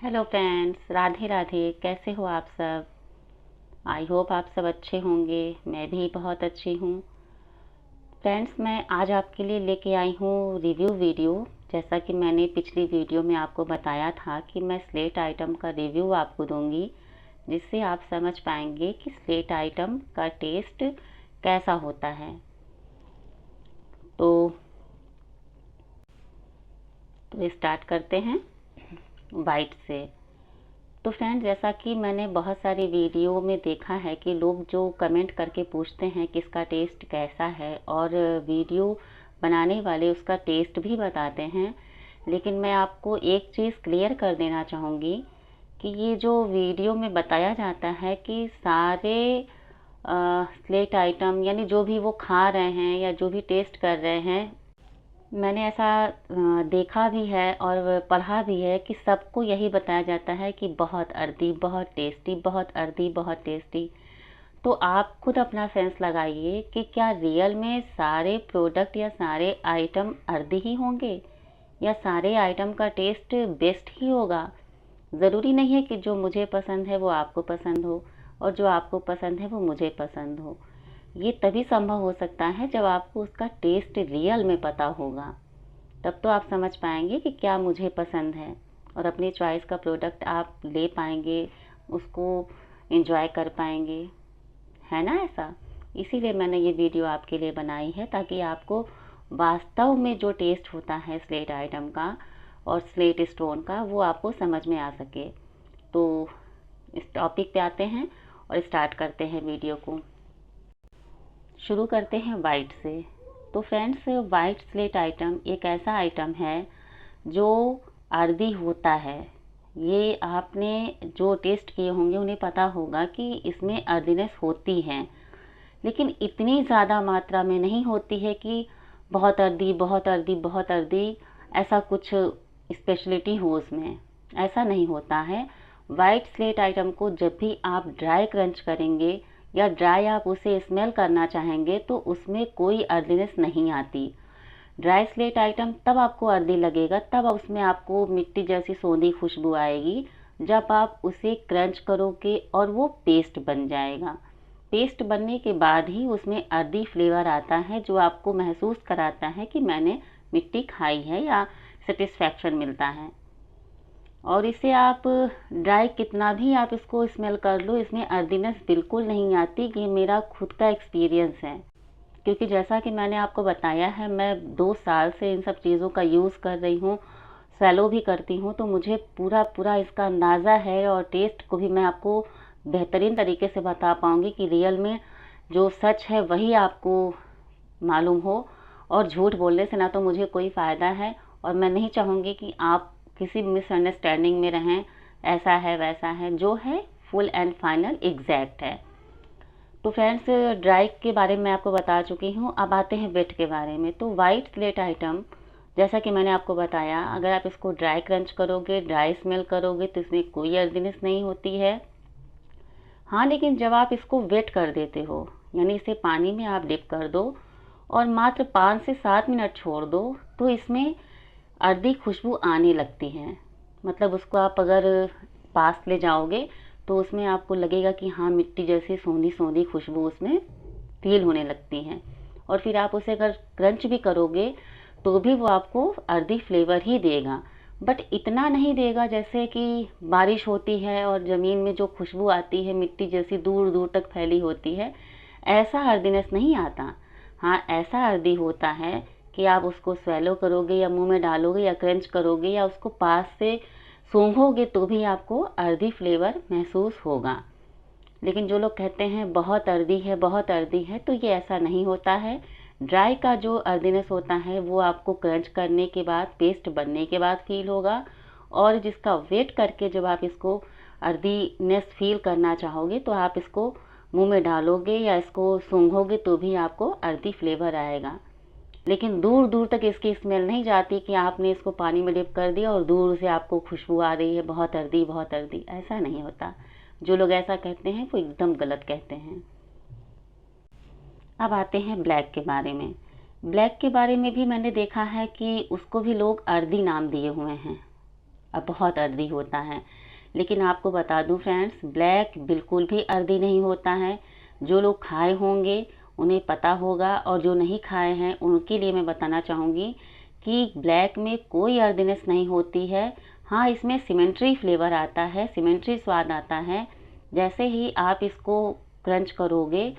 Hello friends, Radhe Radhe. कैसे हो आप सब? आई होप आप सब अच्छे होंगे। मैं भी बहुत अच्छी हूँ। फ्रेंड्स, मैं आज आपके लिए लेके आई हूँ रिव्यू वीडियो। जैसा कि मैंने पिछली वीडियो में आपको बताया था कि मैं स्लेट आइटम का रिव्यू आपको दूंगी, जिससे आप समझ पाएंगे कि स्लेट आइटम का टेस्ट कैसा होता है। तो स्टार्ट करते हैं वाइट से। तो फ्रेंड, जैसा कि मैंने बहुत सारी वीडियो में देखा है कि लोग जो कमेंट करके पूछते हैं कि इसका टेस्ट कैसा है, और वीडियो बनाने वाले उसका टेस्ट भी बताते हैं। लेकिन मैं आपको एक चीज़ क्लियर कर देना चाहूँगी कि ये जो वीडियो में बताया जाता है कि सारे स्लेट आइटम, यानी जो भी वो खा रहे हैं या जो भी टेस्ट कर रहे हैं, मैंने ऐसा देखा भी है और पढ़ा भी है कि सबको यही बताया जाता है कि बहुत अर्दी, बहुत टेस्टी, बहुत अर्दी, बहुत टेस्टी। तो आप खुद अपना सेंस लगाइए कि क्या रियल में सारे प्रोडक्ट या सारे आइटम अर्दी ही होंगे, या सारे आइटम का टेस्ट बेस्ट ही होगा। ज़रूरी नहीं है कि जो मुझे पसंद है वो आपको पसंद हो, और जो आपको पसंद है वो मुझे पसंद हो। ये तभी संभव हो सकता है जब आपको उसका टेस्ट रियल में पता होगा। तब तो आप समझ पाएंगे कि क्या मुझे पसंद है, और अपनी चॉइस का प्रोडक्ट आप ले पाएंगे, उसको एंजॉय कर पाएंगे। है ना ऐसा? इसीलिए मैंने ये वीडियो आपके लिए बनाई है, ताकि आपको वास्तव में जो टेस्ट होता है स्लेट आइटम का और स्लेट स्टोन का, वो आपको समझ में आ सके। तो इस टॉपिक पे आते हैं और स्टार्ट करते हैं वीडियो को। शुरू करते हैं वाइट से। तो फ्रेंड्स, वाइट स्लेट आइटम एक ऐसा आइटम है जो अर्दी होता है। ये आपने जो टेस्ट किए होंगे उन्हें पता होगा कि इसमें अर्दीनेस होती है, लेकिन इतनी ज़्यादा मात्रा में नहीं होती है कि बहुत अर्दी, बहुत अर्दी, बहुत अर्दी, ऐसा कुछ स्पेशलिटी हो उसमें। ऐसा नहीं होता है। वाइट स्लेट आइटम को जब भी आप ड्राई क्रंच करेंगे या ड्राई आप उसे स्मेल करना चाहेंगे, तो उसमें कोई अर्दीनेस नहीं आती। ड्राई स्लेट आइटम तब आपको अर्दी लगेगा, तब उसमें आपको मिट्टी जैसी सोंधी खुशबू आएगी, जब आप उसे क्रंच करोगे और वो पेस्ट बन जाएगा। पेस्ट बनने के बाद ही उसमें अर्दी फ्लेवर आता है, जो आपको महसूस कराता है कि मैंने मिट्टी खाई है, या सेटिस्फैक्शन मिलता है। और इसे आप ड्राई कितना भी आप इसको स्मेल कर लो, इसमें अर्दीनेस बिल्कुल नहीं आती। ये मेरा खुद का एक्सपीरियंस है, क्योंकि जैसा कि मैंने आपको बताया है, मैं 2 साल से इन सब चीज़ों का यूज़ कर रही हूँ, सैलो भी करती हूँ, तो मुझे पूरा पूरा इसका अंदाज़ा है, और टेस्ट को भी मैं आपको बेहतरीन तरीके से बता पाऊँगी कि रियल में जो सच है वही आपको मालूम हो। और झूठ बोलने से ना तो मुझे कोई फ़ायदा है, और मैं नहीं चाहूँगी कि आप किसी मिसअंडरस्टैंडिंग में रहें, ऐसा है वैसा है। जो है फुल एंड फाइनल एग्जैक्ट है। तो फ्रेंड्स, ड्राई के बारे में आपको बता चुकी हूँ। अब आते हैं वेट के बारे में। तो वाइट स्लेट आइटम, जैसा कि मैंने आपको बताया, अगर आप इसको ड्राई क्रंच करोगे, ड्राई स्मेल करोगे, तो इसमें कोई अर्दीनेस नहीं होती है। हाँ, लेकिन जब आप इसको वेट कर देते हो, यानी इसे पानी में आप डिप कर दो और मात्र 5 से 7 मिनट छोड़ दो, तो इसमें अर्दी खुशबू आने लगती है। मतलब उसको आप अगर पास ले जाओगे तो उसमें आपको लगेगा कि हाँ, मिट्टी जैसी सोंधी सोंधी खुशबू उसमें फील होने लगती है। और फिर आप उसे अगर क्रंच भी करोगे तो भी वो आपको अर्दी फ्लेवर ही देगा, बट इतना नहीं देगा जैसे कि बारिश होती है और ज़मीन में जो खुशबू आती है मिट्टी जैसी दूर दूर तक फैली होती है, ऐसा अर्दीनेस नहीं आता। हाँ, ऐसा अर्दी होता है कि आप उसको स्वेलो करोगे या मुंह में डालोगे या क्रंच करोगे या उसको पास से सूंघोगे तो भी आपको अर्दी फ्लेवर महसूस होगा। लेकिन जो लोग कहते हैं बहुत अर्दी है, बहुत अर्दी है, तो ये ऐसा नहीं होता है। ड्राई का जो अर्दीनेस होता है वो आपको क्रंच करने के बाद, पेस्ट बनने के बाद फील होगा, और जिसका वेट करके जब आप इसको अर्दीनेस फील करना चाहोगे तो आप इसको मुंह में डालोगे या इसको सूंघोगे तो भी आपको अर्दी फ्लेवर आएगा। लेकिन दूर दूर तक इसकी स्मेल नहीं जाती कि आपने इसको पानी में डिप कर दिया और दूर से आपको खुशबू आ रही है बहुत अर्दी, बहुत अर्दी। ऐसा नहीं होता। जो लोग ऐसा कहते हैं वो एकदम गलत कहते हैं। अब आते हैं ब्लैक के बारे में। ब्लैक के बारे में भी मैंने देखा है कि उसको भी लोग अर्दी नाम दिए हुए हैं। और बहुत अर्दी होता है। लेकिन आपको बता दूं फ्रेंड्स, ब्लैक बिल्कुल भी अर्दी नहीं होता है। जो लोग खाए होंगे उन्हें पता होगा, और जो नहीं खाए हैं उनके लिए मैं बताना चाहूँगी कि ब्लैक में कोई अर्दीनेस नहीं होती है। हाँ, इसमें सीमेंट्री फ्लेवर आता है, सीमेंट्री स्वाद आता है। जैसे ही आप इसको क्रंच करोगे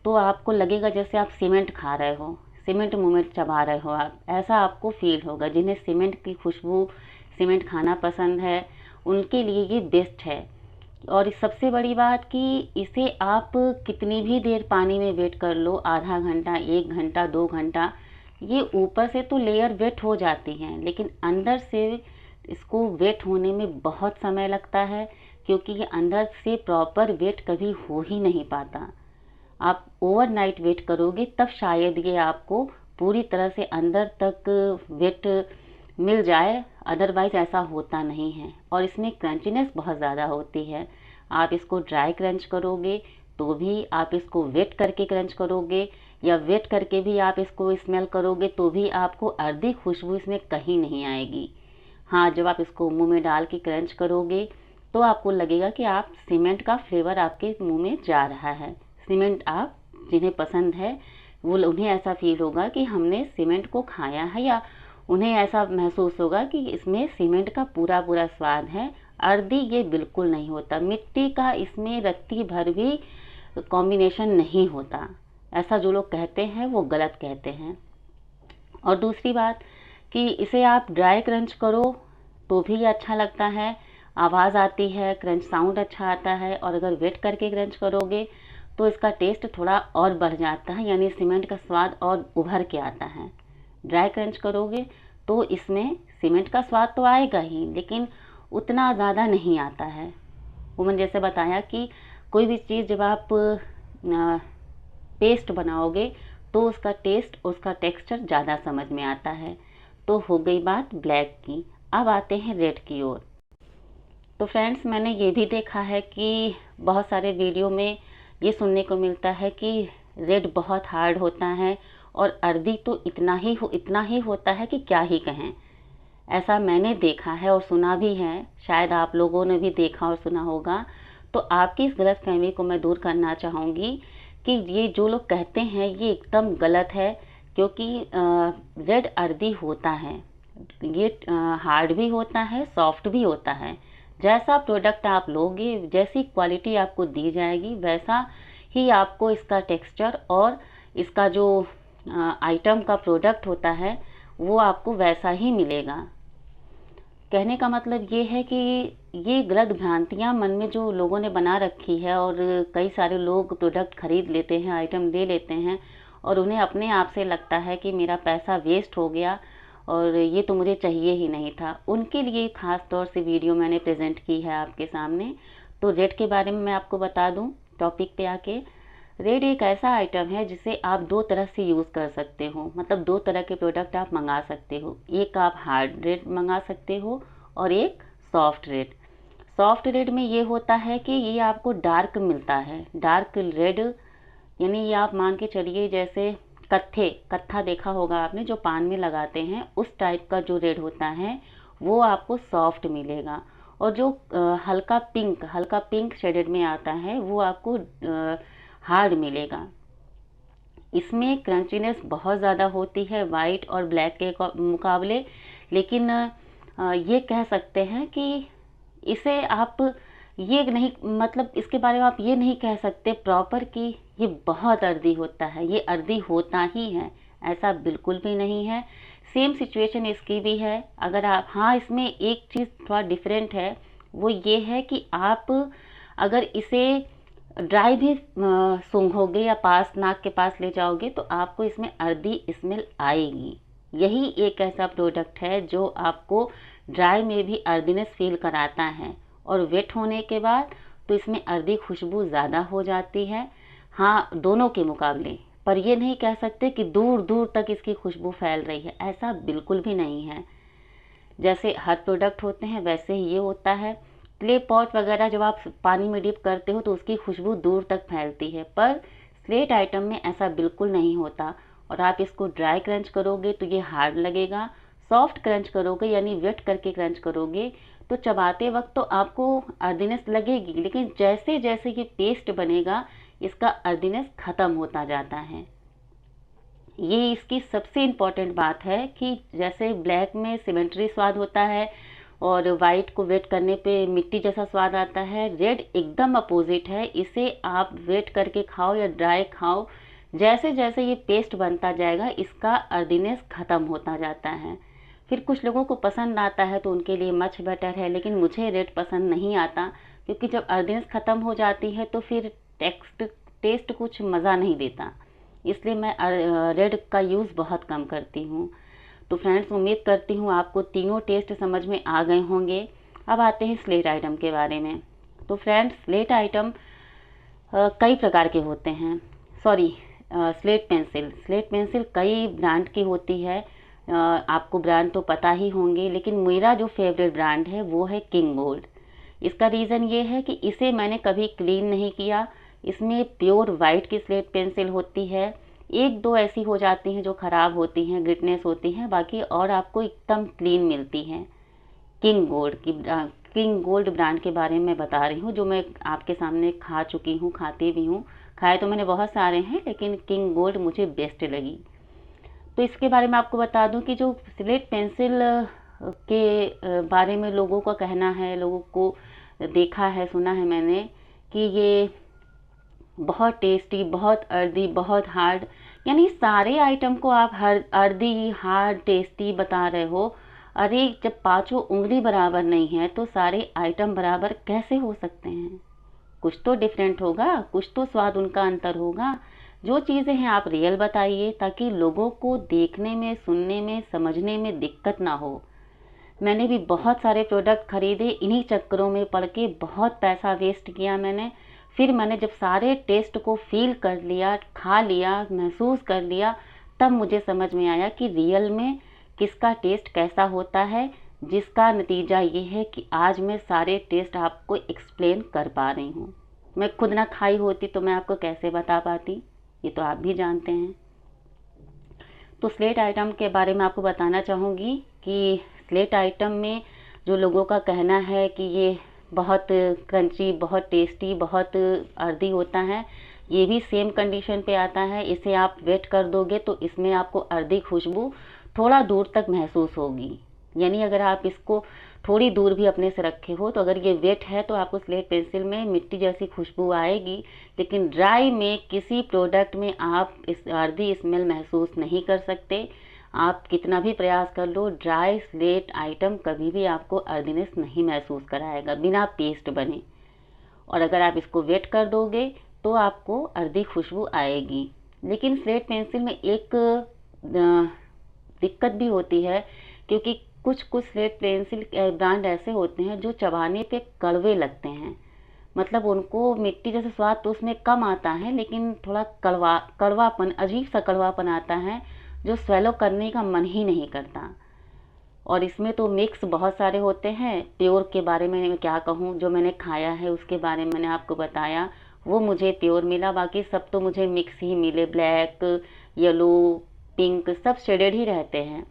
तो आपको लगेगा जैसे आप सीमेंट खा रहे हो, सीमेंट मुंह में चबा रहे हो आप, ऐसा आपको फील होगा। जिन्हें सीमेंट की खुशबू, सीमेंट खाना पसंद है, उनके लिए ये बेस्ट है। और सबसे बड़ी बात कि इसे आप कितनी भी देर पानी में वेट कर लो, आधा घंटा, 1 घंटा, 2 घंटा, ये ऊपर से तो लेयर वेट हो जाती हैं, लेकिन अंदर से इसको वेट होने में बहुत समय लगता है, क्योंकि ये अंदर से प्रॉपर वेट कभी हो ही नहीं पाता। आप ओवरनाइट वेट करोगे तब शायद ये आपको पूरी तरह से अंदर तक वेट मिल जाए, अदरवाइज ऐसा होता नहीं है। और इसमें क्रंचीनेस बहुत ज़्यादा होती है। आप इसको ड्राई क्रंच करोगे तो भी, आप इसको वेट करके क्रंच करोगे या वेट करके भी आप इसको स्मेल करोगे तो भी आपको अर्दी खुशबू इसमें कहीं नहीं आएगी। हाँ, जब आप इसको मुंह में डाल के क्रंच करोगे तो आपको लगेगा कि आप सीमेंट का फ्लेवर आपके मुंह में जा रहा है। सीमेंट, आप जिन्हें पसंद है वो, उन्हें ऐसा फील होगा कि हमने सीमेंट को खाया है, या उन्हें ऐसा महसूस होगा कि इसमें सीमेंट का पूरा पूरा स्वाद है। अर्दी ये बिल्कुल नहीं होता, मिट्टी का इसमें रत्ती भर भी कॉम्बिनेशन नहीं होता। ऐसा जो लोग कहते हैं वो गलत कहते हैं। और दूसरी बात कि इसे आप ड्राई क्रंच करो तो भी अच्छा लगता है, आवाज़ आती है, क्रंच साउंड अच्छा आता है। और अगर वेट करके क्रंच करोगे तो इसका टेस्ट थोड़ा और बढ़ जाता है, यानी सीमेंट का स्वाद और उभर के आता है। ड्राई क्रंच करोगे तो इसमें सीमेंट का स्वाद तो आएगा ही, लेकिन उतना ज़्यादा नहीं आता है। वो मैंने जैसे बताया कि कोई भी चीज़ जब आप पेस्ट बनाओगे तो उसका टेस्ट, उसका टेक्सचर ज़्यादा समझ में आता है। तो हो गई बात ब्लैक की। अब आते हैं रेड की ओर। तो फ्रेंड्स, मैंने ये भी देखा है कि बहुत सारे वीडियो में ये सुनने को मिलता है कि रेड बहुत हार्ड होता है और अर्दी तो इतना ही होता है कि क्या ही कहें। ऐसा मैंने देखा है और सुना भी है, शायद आप लोगों ने भी देखा और सुना होगा। तो आपकी इस गलतफहमी को मैं दूर करना चाहूँगी कि ये जो लोग कहते हैं ये एकदम गलत है, क्योंकि रेड अर्दी होता है, ये हार्ड भी होता है, सॉफ्ट भी होता है। जैसा प्रोडक्ट आप लोगे, जैसी क्वालिटी आपको दी जाएगी, वैसा ही आपको इसका टेक्सचर और इसका जो आइटम का प्रोडक्ट होता है वो आपको वैसा ही मिलेगा। कहने का मतलब ये है कि ये गलत भ्रांतियाँ मन में जो लोगों ने बना रखी है, और कई सारे लोग प्रोडक्ट खरीद लेते हैं, आइटम ले लेते हैं, और उन्हें अपने आप से लगता है कि मेरा पैसा वेस्ट हो गया और ये तो मुझे चाहिए ही नहीं था। उनके लिए ख़ास तौर से वीडियो मैंने प्रेजेंट की है आपके सामने। तो रेड के बारे में मैं आपको बता दूं टॉपिक पे आके। रेड एक ऐसा आइटम है जिसे आप दो तरह से यूज़ कर सकते हो, मतलब दो तरह के प्रोडक्ट आप मंगा सकते हो। एक आप हार्ड रेड मंगा सकते हो और एक सॉफ्ट रेड। सॉफ्ट रेड में ये होता है कि ये आपको डार्क मिलता है, डार्क रेड, यानी ये आप मान के चलिए जैसे कत्था देखा होगा आपने, जो पान में लगाते हैं, उस टाइप का जो रेड होता है वो आपको सॉफ्ट मिलेगा। और जो हल्का पिंक शेडेड में आता है वो आपको हार्ड मिलेगा। इसमें क्रंचीनेस बहुत ज़्यादा होती है वाइट और ब्लैक के मुकाबले, लेकिन ये कह सकते हैं कि इसे आप ये नहीं, मतलब इसके बारे में आप ये नहीं कह सकते प्रॉपर कि ये बहुत अर्दी होता है, ये अर्दी होता ही है, ऐसा बिल्कुल भी नहीं है। सेम सिचुएशन इसकी भी है। अगर आप, हाँ, इसमें एक चीज़ थोड़ा डिफरेंट है, वो ये है कि आप अगर इसे ड्राई भी सूंघोगे या पास, नाक के पास ले जाओगे तो आपको इसमें अर्दी स्मेल आएगी। यही एक ऐसा प्रोडक्ट है जो आपको ड्राई में भी अर्दीनेस फील कराता है, और वेट होने के बाद तो इसमें अर्दी खुशबू ज़्यादा हो जाती है, हाँ, दोनों के मुकाबले। पर ये नहीं कह सकते कि दूर दूर तक इसकी खुशबू फैल रही है, ऐसा बिल्कुल भी नहीं है। जैसे हर प्रोडक्ट होते हैं वैसे ही ये होता है। क्ले पॉट वगैरह जब आप पानी में डिप करते हो तो उसकी खुशबू दूर तक फैलती है, पर स्लेट आइटम में ऐसा बिल्कुल नहीं होता। और आप इसको ड्राई क्रंच करोगे तो ये हार्ड लगेगा, सॉफ्ट क्रंच करोगे यानी वेट करके क्रंच करोगे तो चबाते वक्त तो आपको अर्दीनेस लगेगी, लेकिन जैसे जैसे ये पेस्ट बनेगा इसका अर्दीनेस ख़त्म होता जाता है। ये इसकी सबसे इम्पॉर्टेंट बात है कि जैसे ब्लैक में सिमेंट्री स्वाद होता है और वाइट को वेट करने पे मिट्टी जैसा स्वाद आता है, रेड एकदम अपोजिट है। इसे आप वेट करके खाओ या ड्राई खाओ, जैसे जैसे ये पेस्ट बनता जाएगा इसका अर्दीनेस ख़त्म होता जाता है। फिर कुछ लोगों को पसंद आता है तो उनके लिए मच बेटर है, लेकिन मुझे रेड पसंद नहीं आता, क्योंकि जब अर्दीनेस ख़त्म हो जाती है तो फिर टेस्ट कुछ मज़ा नहीं देता। इसलिए मैं रेड का यूज़ बहुत कम करती हूँ। तो फ्रेंड्स, उम्मीद करती हूँ आपको तीनों टेस्ट समझ में आ गए होंगे। अब आते हैं स्लेट आइटम के बारे में। तो फ्रेंड्स, स्लेट आइटम कई प्रकार के होते हैं। स्लेट पेंसिल कई ब्रांड की होती है। आपको ब्रांड तो पता ही होंगे, लेकिन मेरा जो फेवरेट ब्रांड है वो है किंग गोल्ड। इसका रीज़न ये है कि इसे मैंने कभी क्लीन नहीं किया। इसमें प्योर वाइट की स्लेट पेंसिल होती है। एक दो ऐसी हो जाती हैं जो ख़राब होती हैं, ग्रिटनेस होती हैं, बाकी और आपको एकदम क्लीन मिलती हैं। किंग गोल्ड ब्रांड के बारे में बता रही हूँ, जो मैं आपके सामने खा चुकी हूँ, खाती भी हूँ। खाए तो मैंने बहुत सारे हैं, लेकिन किंग गोल्ड मुझे बेस्ट लगी। तो इसके बारे में आपको बता दूं कि जो स्लेट पेंसिल के बारे में लोगों का कहना है, लोगों को देखा है, सुना है मैंने कि ये बहुत टेस्टी, बहुत अर्दी, बहुत हार्ड, यानी सारे आइटम को आप हर अर्दी, हार्ड, टेस्टी बता रहे हो। अरे जब पांचों उंगली बराबर नहीं है तो सारे आइटम बराबर कैसे हो सकते हैं? कुछ तो डिफरेंट होगा, कुछ तो स्वाद उनका अंतर होगा। जो चीज़ें हैं आप रियल बताइए, ताकि लोगों को देखने में, सुनने में, समझने में दिक्कत ना हो। मैंने भी बहुत सारे प्रोडक्ट खरीदे, इन्हीं चक्करों में पड़ के बहुत पैसा वेस्ट किया मैंने। फिर मैंने जब सारे टेस्ट को फील कर लिया, खा लिया, महसूस कर लिया, तब मुझे समझ में आया कि रियल में किसका टेस्ट कैसा होता है, जिसका नतीजा ये है कि आज मैं सारे टेस्ट आपको एक्सप्लेन कर पा रही हूँ। मैं खुद ना खाई होती तो मैं आपको कैसे बता पाती, ये तो आप भी जानते हैं। तो स्लेट आइटम के बारे में आपको बताना चाहूँगी कि स्लेट आइटम में जो लोगों का कहना है कि ये बहुत क्रंची, बहुत टेस्टी, बहुत अर्दी होता है, ये भी सेम कंडीशन पे आता है। इसे आप वेट कर दोगे तो इसमें आपको अर्दी खुशबू थोड़ा दूर तक महसूस होगी। यानी अगर आप इसको थोड़ी दूर भी अपने से रखे हो तो अगर ये वेट है तो आपको स्लेट पेंसिल में मिट्टी जैसी खुशबू आएगी, लेकिन ड्राई में किसी प्रोडक्ट में आप इस अर्दी स्मेल महसूस नहीं कर सकते। आप कितना भी प्रयास कर लो, ड्राई स्लेट आइटम कभी भी आपको अर्दीनेस नहीं महसूस कराएगा बिना पेस्ट बने। और अगर आप इसको वेट कर दोगे तो आपको अर्दी खुशबू आएगी। लेकिन स्लेट पेंसिल में एक दिक्कत भी होती है, क्योंकि कुछ स्लेट पेंसिल ब्रांड ऐसे होते हैं जो चबाने पे कड़वे लगते हैं। मतलब उनको मिट्टी जैसा स्वाद तो उसमें कम आता है, लेकिन थोड़ा कड़वापन, अजीब सा कड़वापन आता है, जो स्वेलो करने का मन ही नहीं करता। और इसमें तो मिक्स बहुत सारे होते हैं। प्योर के बारे में मैं क्या कहूँ, जो मैंने खाया है उसके बारे में मैंने आपको बताया, वो मुझे प्योर मिला। बाकी सब तो मुझे मिक्स ही मिले, ब्लैक, येलो, पिंक, सब शेडेड ही रहते हैं।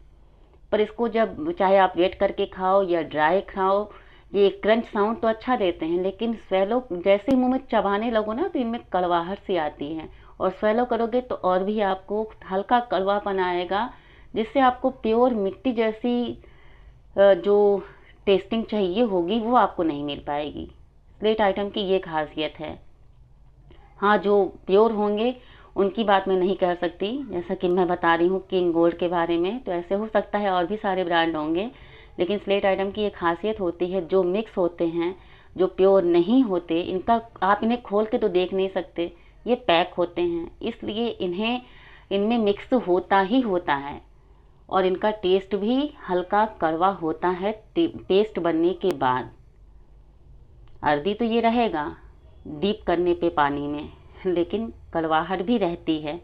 पर इसको जब चाहे आप वेट करके खाओ या ड्राई खाओ, ये क्रंच साउंड तो अच्छा देते हैं, लेकिन स्वेलो जैसे मुंह में चबाने लगो ना तो इनमें कड़वाहट सी आती है। और स्वेलो करोगे तो और भी आपको हल्का कड़वापन आएगा, जिससे आपको प्योर मिट्टी जैसी जो टेस्टिंग चाहिए होगी वो आपको नहीं मिल पाएगी। स्लेट आइटम की ये खासियत है। हाँ, जो प्योर होंगे उनकी बात मैं नहीं कर सकती, जैसा कि मैं बता रही हूँ किंग गोल्ड के बारे में, तो ऐसे हो सकता है और भी सारे ब्रांड होंगे। लेकिन स्लेट आइटम की एक खासियत होती है, जो मिक्स होते हैं, जो प्योर नहीं होते, इनका आप इन्हें खोल के तो देख नहीं सकते, ये पैक होते हैं, इसलिए इनमें मिक्स होता ही होता है। और इनका टेस्ट भी हल्का कड़वा होता है पेस्ट बनने के बाद। अर्दी तो ये रहेगा डीप करने पे पानी में, लेकिन कड़वाहट भी रहती है।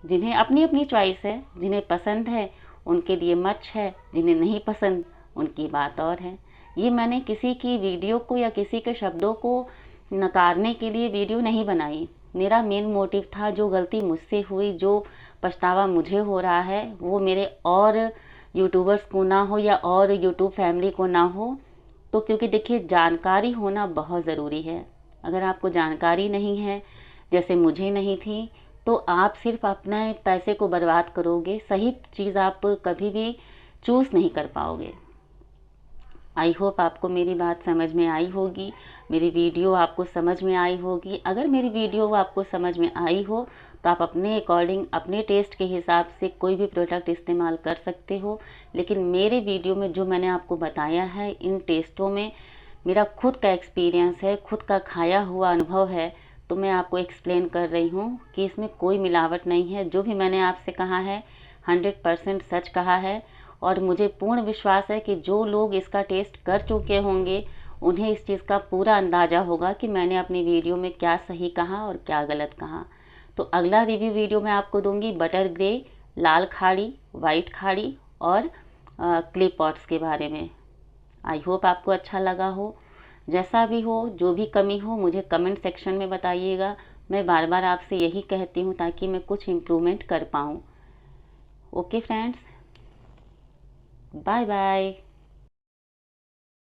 जिन्हें अपनी अपनी चॉइस है, जिन्हें पसंद है उनके लिए मच है, जिन्हें नहीं पसंद उनकी बात और है। ये मैंने किसी की वीडियो को या किसी के शब्दों को नकारने के लिए वीडियो नहीं बनाई। मेरा मेन मोटिव था, जो गलती मुझसे हुई, जो पछतावा मुझे हो रहा है, वो मेरे और यूट्यूबर्स को ना हो या और यूट्यूब फैमिली को ना हो। तो क्योंकि देखिए जानकारी होना बहुत ज़रूरी है। अगर आपको जानकारी नहीं है, जैसे मुझे नहीं थी, तो आप सिर्फ अपने पैसे को बर्बाद करोगे, सही चीज़ आप कभी भी चूज़ नहीं कर पाओगे। आई होप आपको मेरी बात समझ में आई होगी, मेरी वीडियो आपको समझ में आई होगी। अगर मेरी वीडियो आपको समझ में आई हो तो आप अपने अकॉर्डिंग, अपने टेस्ट के हिसाब से कोई भी प्रोडक्ट इस्तेमाल कर सकते हो। लेकिन मेरे वीडियो में जो मैंने आपको बताया है, इन टेस्टों में मेरा खुद का एक्सपीरियंस है, खुद का खाया हुआ अनुभव है, तो मैं आपको एक्सप्लेन कर रही हूँ कि इसमें कोई मिलावट नहीं है। जो भी मैंने आपसे कहा है 100% सच कहा है। और मुझे पूर्ण विश्वास है कि जो लोग इसका टेस्ट कर चुके होंगे उन्हें इस चीज़ का पूरा अंदाज़ा होगा कि मैंने अपनी वीडियो में क्या सही कहा और क्या गलत कहा। तो अगला रिव्यू वीडियो मैं आपको दूंगी बटर ग्रे, लाल खाड़ी, वाइट खाड़ी और क्ले पॉट्स के बारे में। आई होप आपको अच्छा लगा हो। जैसा भी हो, जो भी कमी हो, मुझे कमेंट सेक्शन में बताइएगा। मैं बार बार आपसे यही कहती हूँ ताकि मैं कुछ इम्प्रूवमेंट कर पाऊँ। Okay friends, bye bye.